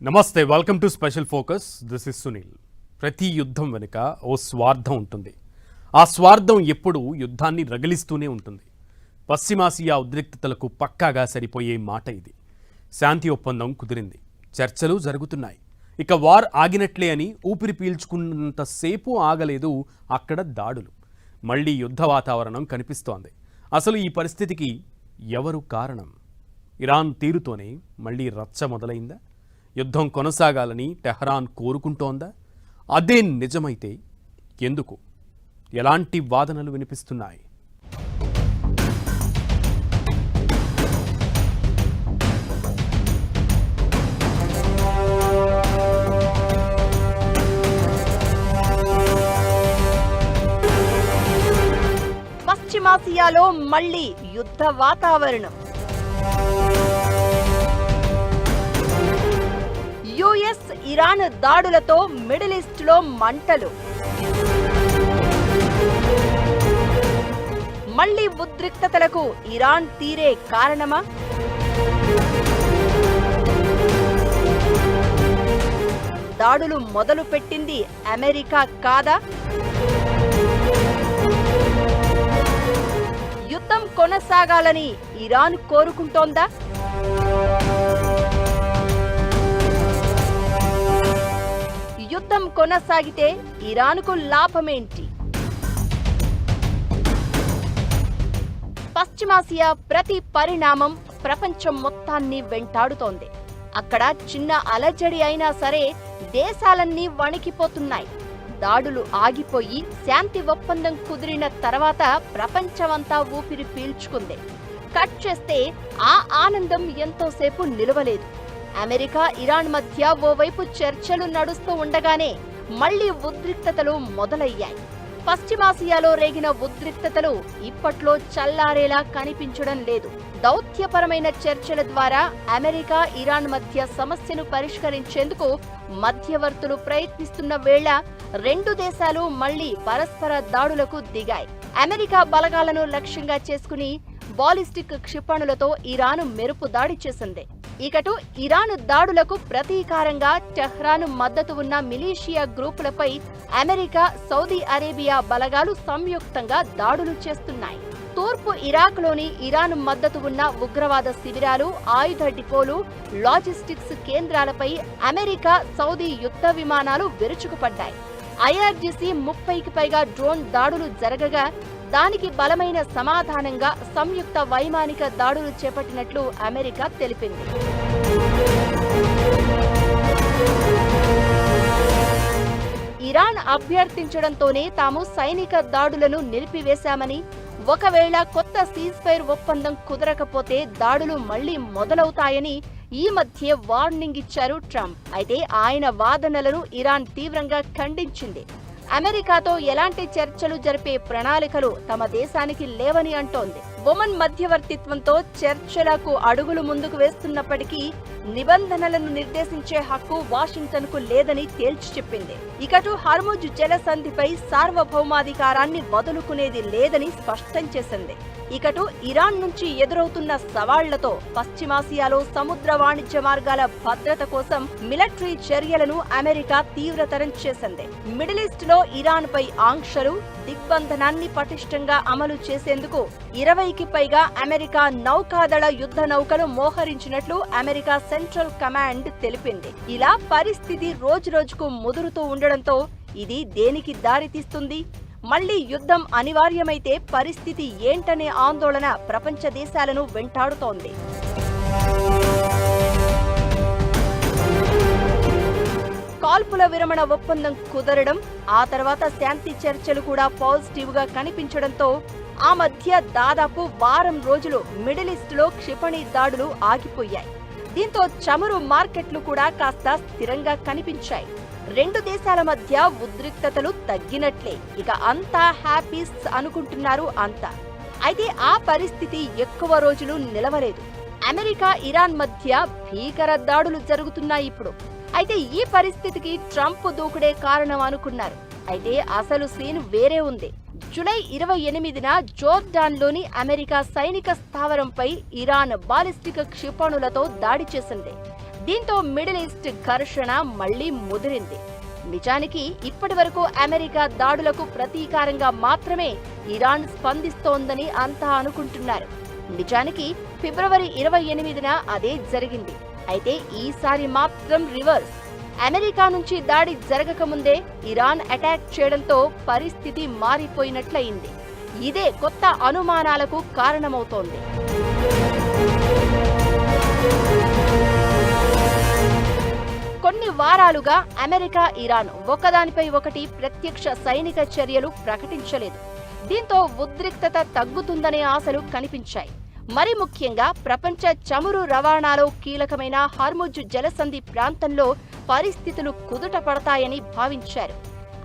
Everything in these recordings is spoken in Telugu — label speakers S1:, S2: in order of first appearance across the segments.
S1: నమస్తే, welcome to special focus. This is Sunil. ప్రతి యుద్ధం వెనుక ఓ స్వార్థం ఉంటుంది. ఆ స్వార్థం ఎప్పుడూ యుద్ధాన్ని రగిలిస్తూనే ఉంటుంది. పశ్చిమాసియా ఉద్రిక్తతలకు పక్కాగా సరిపోయే మాట ఇది. శాంతి ఒప్పందం కుదిరింది, చర్చలు జరుగుతున్నాయి. ఇక వార్ ఆగినట్లే అని ఊపిరి పీల్చుకున్నంతసేపు ఆగలేదు అక్కడ దాడులు. మళ్లీ యుద్ధ వాతావరణం కనిపిస్తోంది. అసలు ఈ పరిస్థితికి ఎవరు కారణం? ఇరాన్ తీరుతోనే మళ్లీ రచ్చ మొదలైందా? యుద్ధం కొనసాగాలని టెహ్రాన్ కోరుకుంటోందా? అదే నిజమైతే ఎందుకు? ఎలాంటి వాదనలు వినిపిస్తున్నాయి?
S2: పశ్చిమాసియాలో మళ్లీ యుద్ధ వాతావరణం. యుఎస్ ఇరాన్ దాడులతో మిడిల్ ఈస్ట్లో మంటలు. మళ్లీ ఉద్రిక్తతలకు ఇరాన్ తీరే కారణమా? దాడులు మొదలు పెట్టింది అమెరికా కాదా? యుద్ధం కొనసాగాలని ఇరాన్ కోరుకుంటోందా? యుద్ధం కొనసాగితే ఇరాన్కు లాభమేంటి? పశ్చిమాసియా ప్రతి పరిణామం ప్రపంచం మొత్తాన్ని వెంటాడుతోంది. అక్కడ చిన్న అలజడి అయినా సరే దేశాలన్నీ వణికిపోతున్నాయి. దాడులు ఆగిపోయి శాంతి ఒప్పందం కుదిరిన తర్వాత ప్రపంచమంతా ఊపిరి పీల్చుకుంది. కట్ చేస్తే ఆ ఆనందం ఎంతోసేపు నిలవలేదు. అమెరికా ఇరాన్ మధ్య ఓవైపు చర్చలు నడుస్తూ ఉండగానే మళ్లీ ఉద్రిక్తతలు మొదలయ్యాయి. పశ్చిమాసియాలో రేగిన ఉద్రిక్తతలు ఇప్పట్లో చల్లారేలా కనిపించడం లేదు. దౌత్యపరమైన చర్చల ద్వారా అమెరికా ఇరాన్ మధ్య సమస్యను పరిష్కరించేందుకు మధ్యవర్తులు ప్రయత్నిస్తున్న వేళ రెండు దేశాలు మళ్లీ పరస్పర దాడులకు దిగాయి. అమెరికా బలగాలను లక్ష్యంగా చేసుకుని బాలిస్టిక్ క్షిపణులతో ఇరాన్ మెరుపు దాడి చేసింది. ఇకటు ఇరాన్ దాడులకు ప్రతీకారంగా టెహ్రాన్ మద్దతు ఉన్న మిలీషియా గ్రూపులపై అమెరికా, సౌదీ అరేబియా బలగాలు సంయుక్తంగా దాడులు చేస్తున్నాయి. తూర్పు ఇరాక్లోని ఇరాన్ మద్దతు ఉన్న ఉగ్రవాద శిబిరాలు, ఆయుధ డిపోలు, లాజిస్టిక్స్ కేంద్రాలపై అమెరికా, సౌదీ యుద్ధ విమానాలు విరుచుకుపడ్డాయి. ఐఆర్జీసీ 30కి పైగా డ్రోన్ దాడులు జరగగా దానికి బలమైన సమాధానంగా సంయుక్త వైమానిక దాడులు చేపట్టినట్లు అమెరికా తెలిపింది. ఇరాన్ అభ్యర్థించడంతోనే తాము సైనిక దాడులను నిలిపివేశామని, ఒకవేళ కొత్త సీజ్ఫైర్ ఒప్పందం కుదరకపోతే దాడులు మళ్లీ మొదలవుతాయని ఈ మధ్య వార్నింగ్ ఇచ్చారు ట్రంప్. అయితే ఆయన వాదనలను ఇరాన్ తీవ్రంగా ఖండించింది. అమెరికాతో ఎలాంటి చర్చలు జరిపే ప్రణాళికలు తమ దేశానికి లేవని అంటోంది. ఒమన్ మధ్యవర్తిత్వంతో చర్చలకు అడుగులు ముందుకు వేస్తున్నప్పటికీ నిబంధనలను నిర్దేశించే హక్కు వాషింగ్టన్కు లేదని తేల్చి చెప్పింది. ఇకటు హర్ముజ్ జలసంధిపై సార్వభౌమాధికారాన్ని వదులుకునేది లేదని స్పష్టం చేసింది. ఇకటు ఇరాన్ నుంచి ఎదురవుతున్న సవాళ్లతో పశ్చిమాసియాలో సముద్ర వాణిజ్య మార్గాల భద్రత కోసం మిలిటరీ చర్యలను అమెరికా తీవ్రతరం చేసింది. మిడిల్ ఈస్ట్ లో ఇరాన్ పై ఆంక్షలు, దిగ్బంధనాన్ని పటిష్టంగా అమలు చేసేందుకు 20కి పైగా అమెరికా నౌకాదళ యుద్ధ నౌకలు మోహరించినట్లు అమెరికా సెంట్రల్ కమాండ్ తెలిపింది. ఇలా పరిస్థితి రోజురోజుకు ముదురుతూ ఉండడంతో ఇది దేనికి దారితీస్తుంది? మళ్లీ యుద్ధం అనివార్యమైతే పరిస్థితి ఏంటనే ఆందోళన ప్రపంచ దేశాలను వెంటాడుతోంది. కాల్పుల విరమణ ఒప్పందం కుదరడం, ఆ తర్వాత శాంతి చర్చలు కూడా పాజిటివ్ గా కనిపించడంతో ఆ మధ్య దాదాపు వారం రోజులు మిడిల్ ఈస్ట్ లో క్షిపణి దాడులు ఆగిపోయాయి. దీంతో చమురు మార్కెట్లు కూడా కాస్త స్థిరంగా కనిపించాయి. రెండు దేశాల మధ్య ఉద్రిక్తతలు తగ్గినట్లే. ఇక అంతా హ్యాపీస్ అనుకుంటున్నారు అంతా. అయితే ఆ పరిస్థితి ఎక్కువ రోజులు నిలవలేదు. అమెరికా ఇరాన్ మధ్య భీకర దాడులు జరుగుతున్నాయి ఇప్పుడు. అయితే ఈ పరిస్థితికి ట్రంప్ దూకుడే కారణం అనుకున్నారు. అయితే అసలు సీన్ వేరే ఉంది. జూలై 28న జోర్డాన్లోని అమెరికా సైనిక స్థావరంపై ఇరాన్ బాలిస్టిక్ క్షిపణులతో దాడి చేసింది. దీంతో మిడిల్ ఈస్ట్ ఘర్షణ మళ్లీ ముదిరింది. నిజానికి ఇప్పటి వరకు అమెరికా దాడులకు ప్రతీకారంగా మాత్రమే ఇరాన్ స్పందిస్తోందని అంతా అనుకుంటున్నారు. నిజానికి ఫిబ్రవరి 28న అదే జరిగింది. అయితే ఈసారి మాత్రం రివర్స్. అమెరికా నుంచి దాడి జరగకముందే ఇరాన్ అటాక్ చేయడంతో పరిస్థితి మారిపోయినట్లయింది. ఇదే కొత్త అనుమానాలకు కారణమవుతోంది. కొన్ని వారాలుగా అమెరికా, ఇరాన్ ఒకదానిపై ఒకటి ప్రత్యక్ష సైనిక చర్యలు ప్రకటించలేదు. దీంతో ఉద్రిక్తత తగ్గుతుందనే ఆశలు కనిపించాయి. మరి ముఖ్యంగా ప్రపంచ చమురు రవాణాలో కీలకమైన హార్ముజ్ జలసంధి ప్రాంతంలో పరిస్థితులు కుదుట పడతాయని భావించారు.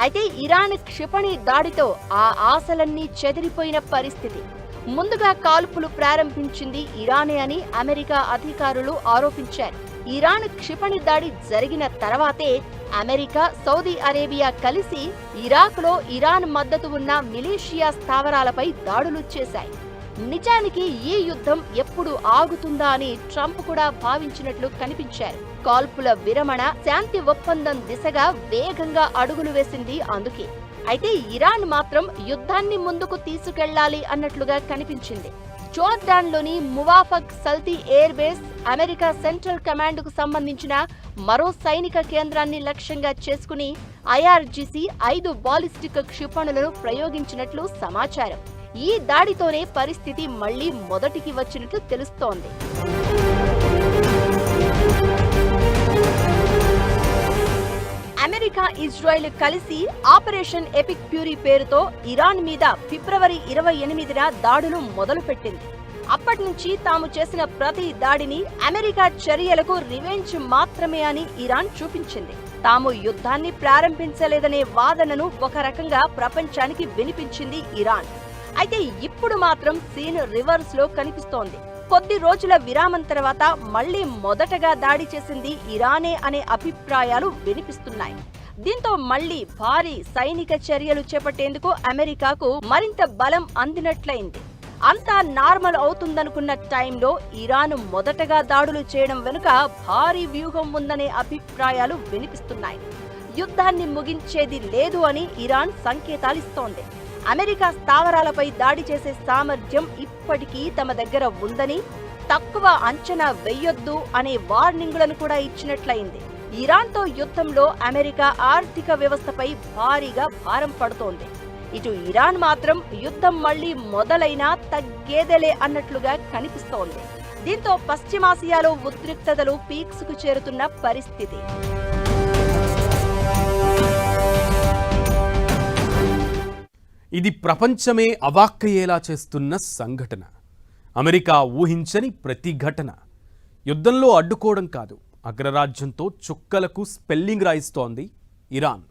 S2: అయితే ఇరాన్ క్షిపణి దాడితో ఆ ఆశలన్నీ చెదిరిపోయిన పరిస్థితి. ముందుగా కాల్పులు ప్రారంభించింది ఇరానే అని అమెరికా అధికారులు ఆరోపించారు. ఇరాన్ క్షిపణి దాడి జరిగిన తర్వాతే అమెరికా, సౌదీ అరేబియా కలిసి ఇరాక్లో ఇరాన్ మద్దతు ఉన్న మిలీషియా స్థావరాలపై దాడులు చేశాయి. నిజానికి ఈ యుద్ధం ఎప్పుడు ఆగుతుందా అని ట్రంప్ కూడా భావించినట్లు కనిపించారు. కాల్పుల విరమణ, శాంతి ఒప్పందం దిశగా వేగంగా అడుగులు వేసింది అందుకే. అయితే ఇరాన్ మాత్రం యుద్ధాన్ని ముందుకు తీసుకెళ్లాలి అన్నట్లుగా కనిపించింది. జోర్డాన్లోని Muwaffaq Salti air base, America central command కు సంబంధించిన మరో సైనిక కేంద్రాన్ని లక్ష్యంగా చేసుకుని ఐఆర్జీసీ 5 బాలిస్టిక్ క్షిపణులను ప్రయోగించినట్లు సమాచారం. ఈ దాడితోనే పరిస్థితి మళ్లీ మొదటికి వచ్చినట్లు తెలుస్తోంది. అమెరికా, ఇజ్రాయెల్ కలిసి ఆపరేషన్ ఎపిక్ ఫ్యూరీ పేరుతో ఇరాన్ మీద ఫిబ్రవరి 28న దాడులు మొదలుపెట్టింది. అప్పటి నుంచి తాము చేసిన ప్రతి దాడిని అమెరికా చర్యలకు రివెంజ్ మాత్రమే అని ఇరాన్ చూపించింది. తాము యుద్ధాన్ని ప్రారంభించలేదనే వాదనను ఒక రకంగా ప్రపంచానికి వినిపించింది ఇరాన్. అయితే ఇప్పుడు మాత్రం సీన్ రివర్స్ లో కనిపిస్తోంది. కొద్ది రోజుల విరామం తర్వాత మళ్లీ మొదటగా దాడి చేసింది ఇరానే అనే అభిప్రాయాలు వినిపిస్తున్నాయి. దీంతో మళ్లీ భారీ సైనిక చర్యలు చేపట్టేందుకు అమెరికాకు మరింత బలం అందినట్లయింది. అంతా నార్మల్ అవుతుందనుకున్న టైంలో ఇరాన్ మొదటగా దాడులు చేయడం వెనుక భారీ వ్యూహం ఉందనే అభిప్రాయాలు వినిపిస్తున్నాయి. యుద్ధాన్ని ముగించేది లేదు అని ఇరాన్ సంకేతాలిస్తోంది. అమెరికా స్థావరాలపై దాడి చేసే సామర్థ్యం ఇప్పటికీ తమ దగ్గర ఉందని, తక్కువ అంచనా వెయ్యొద్దు అనే వార్నింగులను కూడా ఇచ్చినట్లయింది. ఇరాన్తో యుద్ధంలో అమెరికా ఆర్థిక వ్యవస్థపై భారీగా భారం పడుతోంది. ఇటు ఇరాన్ మాత్రం యుద్ధం మళ్లీ మొదలైనా తగ్గేదేలే అన్నట్లుగా కనిపిస్తోంది. దీంతో పశ్చిమాసియాలో ఉద్రిక్తతలు పీక్స్ కు చేరుతున్న పరిస్థితి.
S1: ఇది ప్రపంచమే అవాక్కయ్యేలా చేస్తున్న సంఘటన. అమెరికా ఊహించని ప్రతిఘటన. యుద్ధంలో అడ్డుకోవడం కాదు, అగ్రరాజ్యంతో చుక్కలకు స్పెల్లింగ్ రాయిస్తోంది ఇరాన్.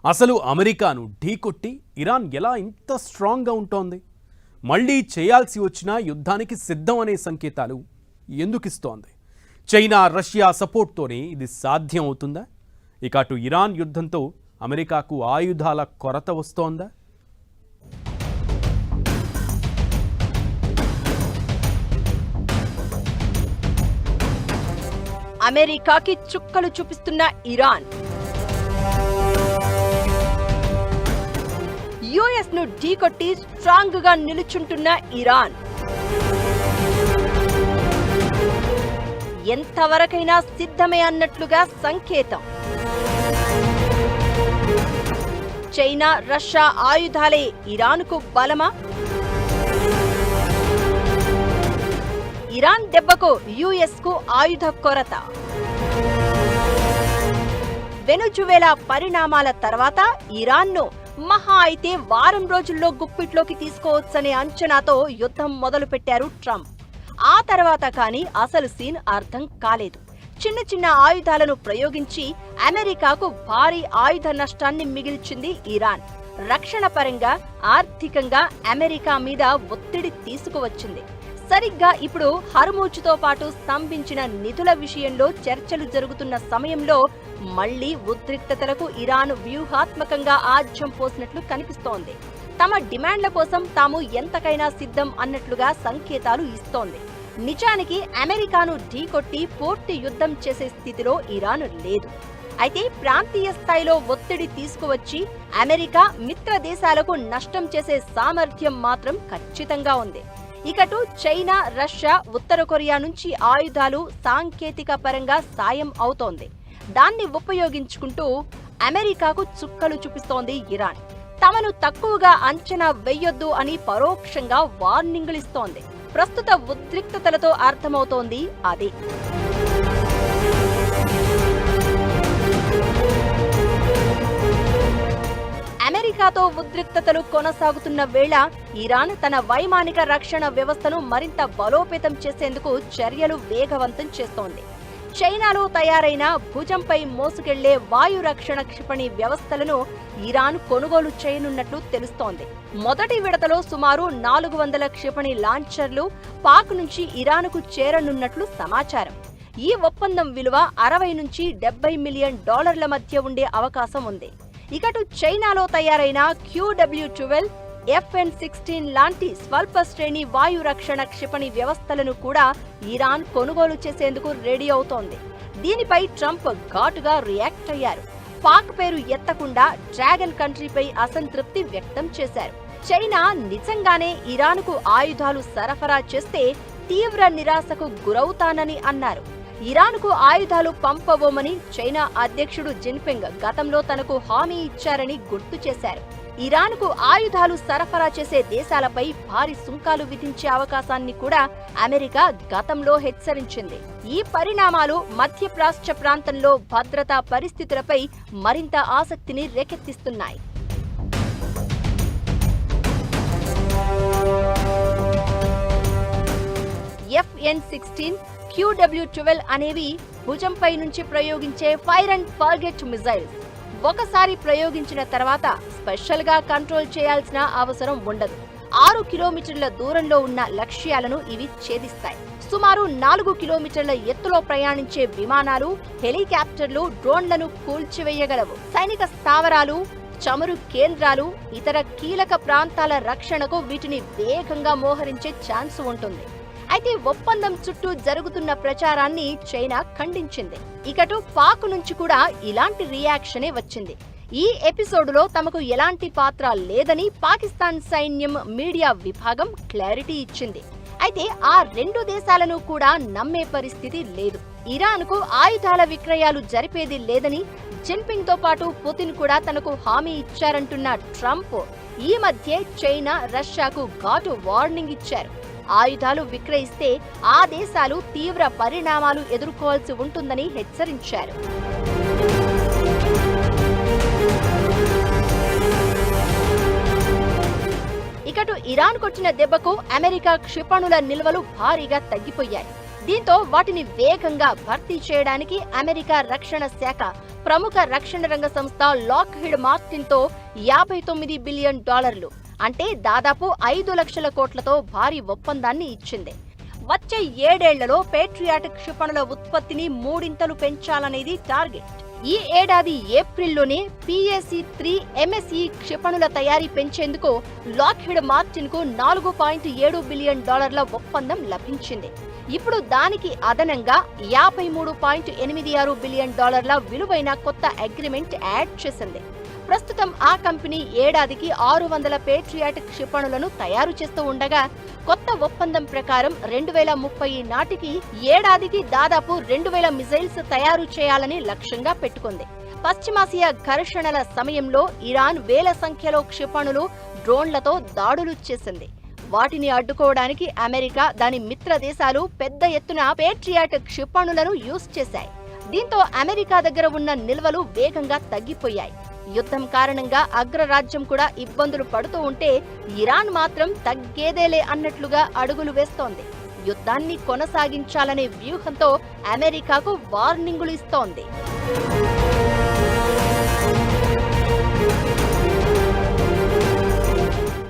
S1: అసలు అమెరికాను ఢీకొట్టి ఇరాన్ ఎలా ఇంత స్ట్రాంగ్గా ఉంటోంది? మళ్లీ చేయాల్సి వచ్చినా యుద్ధానికి సిద్ధం అనే సంకేతాలు ఎందుకిస్తోంది? చైనా, రష్యా సపోర్ట్తోనే ఇది సాధ్యం అవుతుందా? ఇక అటు ఇరాన్ యుద్ధంతో అమెరికాకు ఆయుధాల కొరత వస్తోందా?
S2: అమెరికాకి చుక్కలు చూపిస్తున్న ఇరాన్, యుఎస్ ను ఢీకొట్టి స్ట్రాంగ్ గా నిలుచుంటున్న ఇరాన్, ఎంతవరకైనా సిద్ధమే అన్నట్లుగా సంకేతం. చైనా, రష్యా ఆయుధాలే ఇరాన్కు బలమా? ఇరాన్ దెబ్బకు యుఎస్ కు ఆయుధ కొరత. వెనుజువేలా పరిణామాల తర్వాత ఇరాన్ను మహా అయితే వారం రోజుల్లో గుప్పిట్లోకి తీసుకోవచ్చనే అంచనాతో యుద్ధం మొదలుపెట్టారు ట్రంప్. ఆ తర్వాత కానీ అసలు సీన్ అర్థం కాలేదు. చిన్న చిన్న ఆయుధాలను ప్రయోగించి అమెరికాకు భారీ ఆయుధ నష్టాన్ని మిగిల్చింది ఇరాన్. రక్షణ పరంగా, ఆర్థికంగా అమెరికా మీద ఒత్తిడి తీసుకువచ్చింది. సరిగ్గా ఇప్పుడు హర్మూజ్తో పాటు స్తంభించిన నిధుల విషయంలో చర్చలు జరుగుతున్న సమయంలో మళ్లీ ఉద్రిక్తతలకు ఇరాన్ వ్యూహాత్మకంగా ఆజ్యం పోసినట్లు కనిపిస్తోంది. తమ డిమాండ్ల కోసం తాము ఎంతకైనా సిద్ధం అన్నట్లుగా సంకేతాలు ఇస్తోంది. నిజానికి అమెరికాను ఢీకొట్టి పూర్తి యుద్ధం చేసే స్థితిలో ఇరాన్ లేదు. అయితే ప్రాంతీయ స్థాయిలో ఒత్తిడి తీసుకువచ్చి అమెరికా మిత్ర దేశాలకు నష్టం చేసే సామర్థ్యం మాత్రం ఖచ్చితంగా ఉంది. ఇకటు చైనా, రష్యా, ఉత్తర కొరియా నుంచి ఆయుధాలు, సాంకేతిక పరంగా సాయం అవుతోంది. దాన్ని ఉపయోగించుకుంటూ అమెరికాకు చుక్కలు చూపిస్తోంది ఇరాన్. తమను తక్కువగా అంచనా వెయ్యొద్దు అని పరోక్షంగా వార్నింగులిస్తోంది. ప్రస్తుత ఉద్రిక్తతలతో అర్థమవుతోంది అదే. అమెరికాతో ఉద్రిక్తతలు కొనసాగుతున్న వేళ ఇరాన్ తన వైమానిక రక్షణ వ్యవస్థను మరింత బలోపేతం చేసేందుకు చర్యలు వేగవంతం చేస్తోంది. చైనాలో తయారైన భుజంపై మోసుకెళ్లే వాయు రక్షణ క్షిపణి వ్యవస్థలను ఇరాన్ కొనుగోలు చేయనున్నట్లు తెలుస్తోంది. మొదటి విడతలో సుమారు 400 క్షిపణి లాంచర్లు పాక్ నుంచి ఇరాన్కు చేరనున్నట్లు సమాచారం. ఈ ఒప్పందం విలువ 60 నుంచి $70 మిలియన్ మధ్య ఉండే అవకాశం ఉంది. ఇకటు చైనాలో తయారైన QW-12, FN-16 లాంటి స్వల్ప శ్రేణి వాయు రక్షణ క్షిపణి వ్యవస్థలను కూడా ఇరాన్ కొనుగోలు చేసేందుకు రెడీ అవుతోంది. దీనిపై ట్రంప్ ఘాటుగా రియాక్ట్ అయ్యారు. పాక్ పేరు ఎత్తకుండా డ్రాగన్ కంట్రీపై అసంతృప్తి వ్యక్తం చేశారు. చైనా నిజంగానే ఇరాన్కు ఆయుధాలు సరఫరా చేస్తే తీవ్ర నిరాశకు గురవుతానని అన్నారు. ఇరాన్కు ఆయుధాలు పంపబోమని చైనా అధ్యక్షుడు జిన్పింగ్ గతంలో తనకు హామీ ఇచ్చారని గుర్తు చేశారు. ఇరాన్కు ఆయుధాలు సరఫరా చేసే దేశాలపై భారీ సుంకాలు విధించే అవకాశాన్ని కూడా అమెరికా గతంలో హెచ్చరించింది. ఈ పరిణామాలు మధ్యప్రాచ్య ప్రాంతంలో భద్రతా పరిస్థితులపై మరింత ఆసక్తిని రేకెత్తిస్తున్నాయి. FN-16, QW-12 అనేవి భుజంపై నుంచి ప్రయోగించే ఫైర్ అండ్ ఫర్గెట్ మిజైల్స్. ఒకసారి ప్రయోగించిన తర్వాత స్పెషల్ గా కంట్రోల్ చేయాల్సిన అవసరం ఉండదు. 6 కిలోమీటర్ల దూరంలో ఉన్న లక్ష్యాలను ఇవి ఛేదిస్తాయి. సుమారు 4 కిలోమీటర్ల ఎత్తులో ప్రయాణించే విమానాలు, హెలికాప్టర్లు, డ్రోన్లను కూల్చివేయగలవు. సైనిక స్థావరాలు, చమురు కేంద్రాలు, ఇతర కీలక ప్రాంతాల రక్షణకు వీటిని వేగంగా మోహరించే ఛాన్స్ ఉంటుంది. అయితే ఒప్పందం చుట్టూ జరుగుతున్న ప్రచారాన్ని చైనా ఖండించింది. ఇకటు పాక్ నుంచి కూడా ఇలాంటి రియాక్షనే వచ్చింది. ఈ ఎపిసోడ్లో తమకు ఎలాంటి పాత్ర లేదని పాకిస్తాన్ సైన్యం మీడియా విభాగం క్లారిటీ ఇచ్చింది. అయితే ఆ రెండు దేశాలను కూడా నమ్మే పరిస్థితి లేదు. ఇరాన్కు ఆయుధాల విక్రయాలు జరిపేది లేదని జిన్పింగ్ తో పాటు పుతిన్ కూడా తనకు హామీ ఇచ్చారంటున్న ట్రంప్ ఈ మధ్య చైనా, రష్యాకు ఘాటు వార్నింగ్ ఇచ్చారు. ఆయుధాలు విక్రయిస్తే ఆ దేశాలు తీవ్ర పరిణామాలు ఎదుర్కోవాల్సి ఉంటుందని హెచ్చరించారు. ఇకటు ఇరాన్ కొట్టిన దెబ్బకు అమెరికా క్షిపణుల నిల్వలు భారీగా తగ్గిపోయాయి. దీంతో వాటిని వేగంగా భర్తీ చేయడానికి అమెరికా రక్షణ శాఖ ప్రముఖ రక్షణ రంగ సంస్థ లాక్హీడ్ మార్టిన్ తో $59 బిలియన్, అంటే దాదాపు 5 లక్షల కోట్లతో భారీ ఒప్పందాన్ని ఇచ్చింది. వచ్చే 7 ఏళ్లలో పేట్రియాట్ క్షిపణుల ఉత్పత్తిని 3 ఇంతలు పెంచాలనేది టార్గెట్. ఈ ఏడాది ఏప్రిల్లోనే PAC-3 MSE క్షిపణుల తయారీ పెంచేందుకు లాక్హీడ్ మార్టిన్ కు $4.7 బిలియన్ ఒప్పందం లభించింది. ఇప్పుడు దానికి అదనంగా $53.86 బిలియన్ విలువైన కొత్త అగ్రిమెంట్ యాడ్ చేసింది. ప్రస్తుతం ఆ కంపెనీ ఏడాదికి 600 పేట్రియాట్ క్షిపణులను తయారు చేస్తూ ఉండగా కొత్త ఒప్పందం ప్రకారం 2030 నాటికి ఏడాదికి దాదాపు 2000 మిజైల్స్ తయారు చేయాలని లక్ష్యంగా పెట్టుకుంది. పశ్చిమాసియా ఘర్షణల సమయంలో ఇరాన్ వేల సంఖ్యలో క్షిపణులు, డ్రోన్లతో దాడులు చేసింది. వాటిని అడ్డుకోవడానికి అమెరికా, దాని మిత్ర దేశాలు పెద్ద ఎత్తున పేట్రియాట్ క్షిపణులను యూజ్ చేశాయి. దీంతో అమెరికా దగ్గర ఉన్న నిల్వలు వేగంగా తగ్గిపోయాయి. యుద్ధం కారణంగా అగ్రరాజ్యం కూడా ఇబ్బందులు పడుతూ ఉంటే ఇరాన్ మాత్రం తగ్గేదేలే అన్నట్లుగా అడుగులు వేస్తోంది. యుద్ధాన్ని కొనసాగించాలనే వ్యూహంతో అమెరికాకు వార్నింగులు ఇస్తోంది.